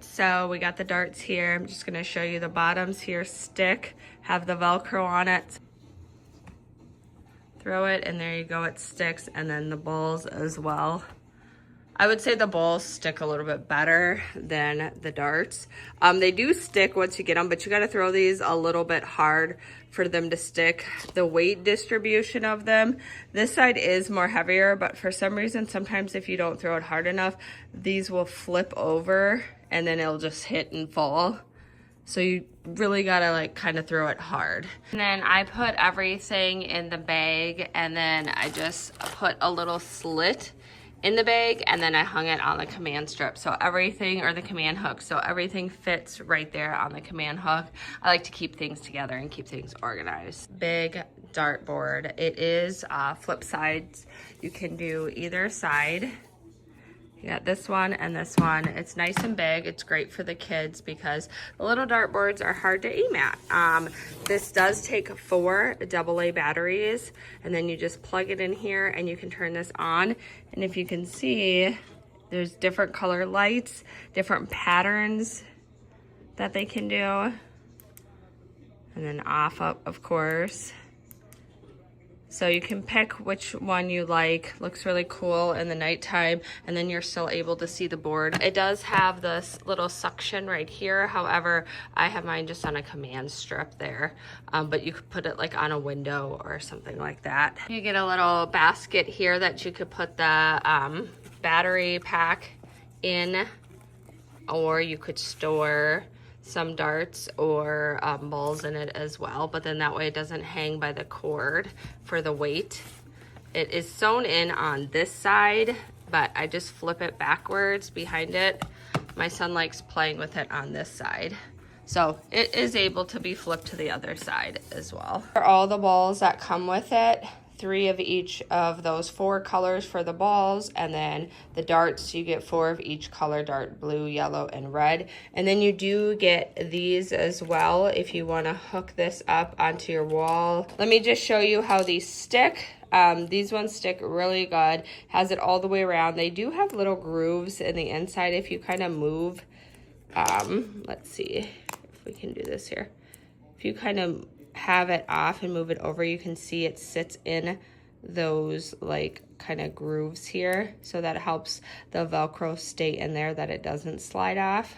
So we got the darts here. I'm just gonna show you the bottoms here stick, have the Velcro on it. Throw it and there you go, it sticks, and then the balls as well. I would say the balls stick a little bit better than the darts. They do stick once you get them, but you gotta throw these a little bit hard for them to stick. The weight distribution of them, this side is more heavier, but for some reason, sometimes if you don't throw it hard enough, these will flip over and then it'll just hit and fall. So you really gotta like kind of throw it hard. And then I put everything in the bag, and then I just put a little slit in the bag, and then I hung it on the command strip. So everything, or the command hook, so everything fits right there on the command hook. I like to keep things together and keep things organized. Big dartboard. It is flip sides. You can do either side. You got this one and this one. It's nice and big. It's great for the kids because the little dartboards are hard to aim at. This does take 4 AA batteries, and then you just plug it in here and you can turn this on. And if you can see, there's different color lights, different patterns that they can do. And then off up, of course. So you can pick which one you like. Looks really cool in the nighttime, and then you're still able to see the board. It does have this little suction right here. However, I have mine just on a command strip there, but you could put it like on a window or something like that. You get a little basket here that you could put the battery pack in, or you could store some darts or balls in it as well, but then that way it doesn't hang by the cord for the weight. It is sewn in on this side, but I just flip it backwards behind it. My son likes playing with it on this side. So it is able to be flipped to the other side as well. For all the balls that come with it, 3 of each of those 4 colors for the balls, and then the darts, you get 4 of each color dart, blue, yellow, and red. And then you do get these as well if you want to hook this up onto your wall. Let me just show you how these stick. These ones stick really good. Has it all the way around. They do have little grooves in the inside if you kind of move. Let's see if we can do this here. If you kind of have it off and move it over, you can see it sits in those like kind of grooves here, so that helps the Velcro stay in there, that it doesn't slide off.